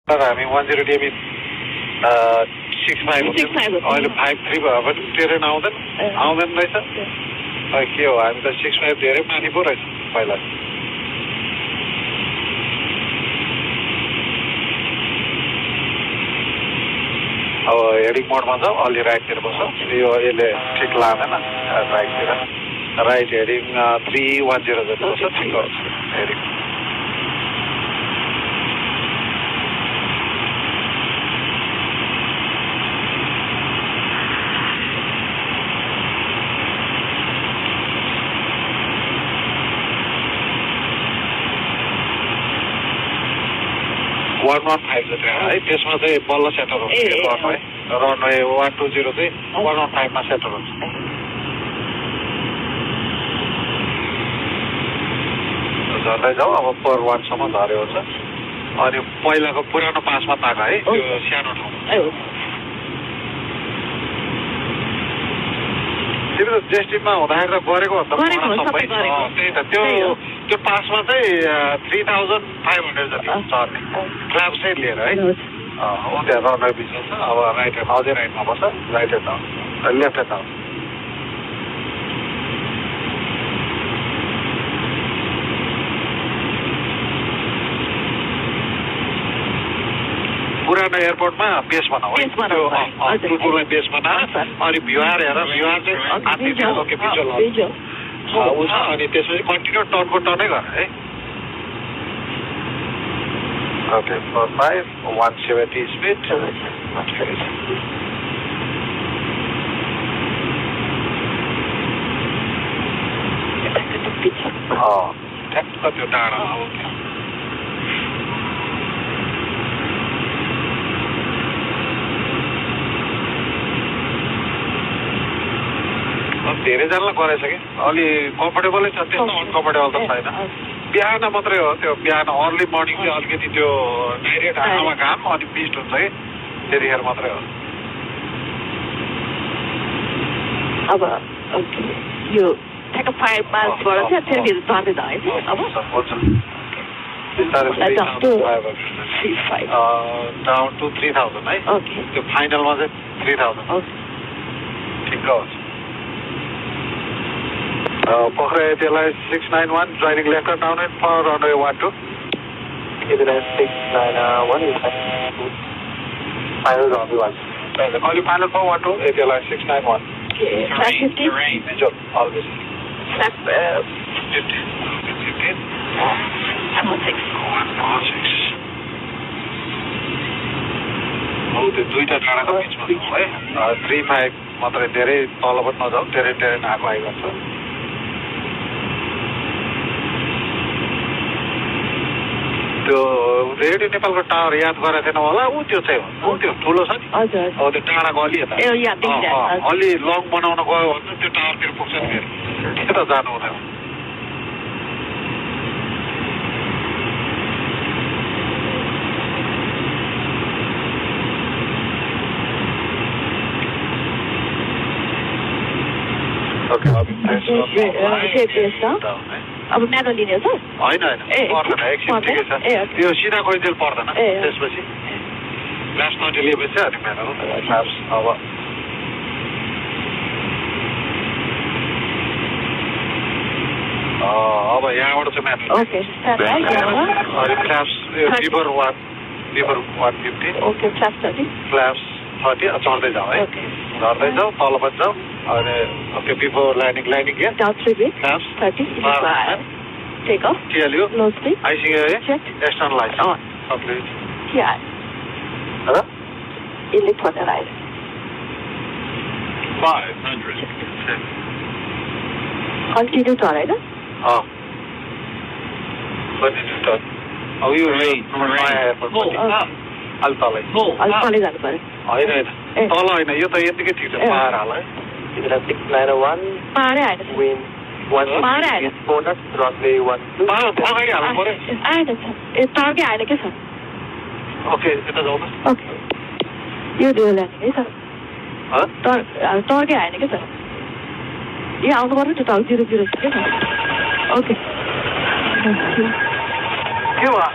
हामी 10 डेमी 65 अहिले 53 भयो भने ट्रेन आउँदैन रहेछ के हो हामी त 65 धेरै माथि पो रहेछ पहिला अब हेडिङ मोडमा छ अलि राइटतिर बस्छ यो यसले ठिक लाग्दैन राइटतिर राइट हेडिङ 310 जति बस्छ ठिक हो हेडिङ है त्यसमा चाहिँ बल्ल सेटर हुन्छ रनवे 120 चाहिँ 115 मा सेटर हुन्छ झर्दै जाऊ अब पर 1 सम्म झऱ्यो हुन्छ अनि पहिलाको पुरानो पासमा ताक है त्यो सानो ठाउँ तिमी त जेस्टिनमा हुँदाखेरि त गरेको हो सबै त्यही त त्यो पासमा चाहिँ 3500 जति चढ्ने क्लाब चाहिँ लिएर है हो त्यहाँ रनवे बिचमा छ अब राइट ह्यान्ड अझै राइटमा बस्छ राइट ह्यान्ड आउँछ लेफ्ट ह्यान्ड आउँछ पुरानो एयरपोर्टमा बेस बनाऊ है टुटुलाई बेस बना अनि भ्युआर हेर भ्युआर चाहिँ आधी ओके भिजुअल ऊ छ अनि त्यसपछि कन्टिन्यू टर्नको टर्नै गर है ओके 45 170 स्पिड ठ्याक्क त्यो डाँडा धेरैजनालाई गरेछ कि अलि कम्फर्टेबलै छ त्यस्तो अनकम्फर्टेबल त छैन बिहान मात्रै हो त्यो बिहान अर्ली मर्निङ चाहिँ अलिकति त्यो डाइरेक्ट आँखामा घाम अनि मिस्ट हुन्छ कि त्यतिखेर मात्रै हो अब यो ठ्याक्क 5 माइल्सबाट चाहिँ फेरि झर्दै जान्छ अब डाउन टु 3000 है त्यो फाइनलमा चाहिँ 3000 ठिक हो पक्रे त्यसलाई 691 joining left turn down and for runway 12 it is 691 final runway 1 call you final for 12 ATLI 691 terrain always 15 त्यो दुईटा डाँडाको बिचमा है 35 मात्रै धेरै तल पनि नजाऊ ट्रेन आएको आइगर्छ त्यो रेडियो नेपालको टावर याद गरेको थिएन होला ऊ त्यो चाहिँ हो त्यो ठुलो छ नि अब त्यो डाँडाको अलि यता अलि लङ बनाउन गयो भने त्यो टावरतिर पुग्छ नि फेरि के त जानु हुँदैन अब म्यानो लिने हो होइन पर्दैन एकछिन ठिकै छ त्यो सिधा गइन्जेल पर्दैन त्यसपछि लास्ट 20 लिएपछि अनि म्यानो अब यहाँबाट चाहिँ म्यानो अनि फ्ल्याप्स रिभर 150 फ्ल्याप्स 30 चढ्दै जाऊ है झर्दै जाऊ तल पनि जाऊ अनि okay before landing here flaps 30 take off TLU low speed icing area external lights on complete TI hello electron ride 500 continue to ride continue to oh you read अल्तलै जानु पर्यो होइन तल होइन यो त यतिकै ठिक छ पार हाल है it is 691 पारै आएन wind 160 bonus runway 12 अगाडि हाल्नु पर्यो आएन छ ए तर्कै आएन के छ ओके यता जाऊ न ओके यो दियो ल्यान्डिङ है सर तर्कै आएन के छ यो आउनु पर्यो नि त 00 छ के छ ओके के भयो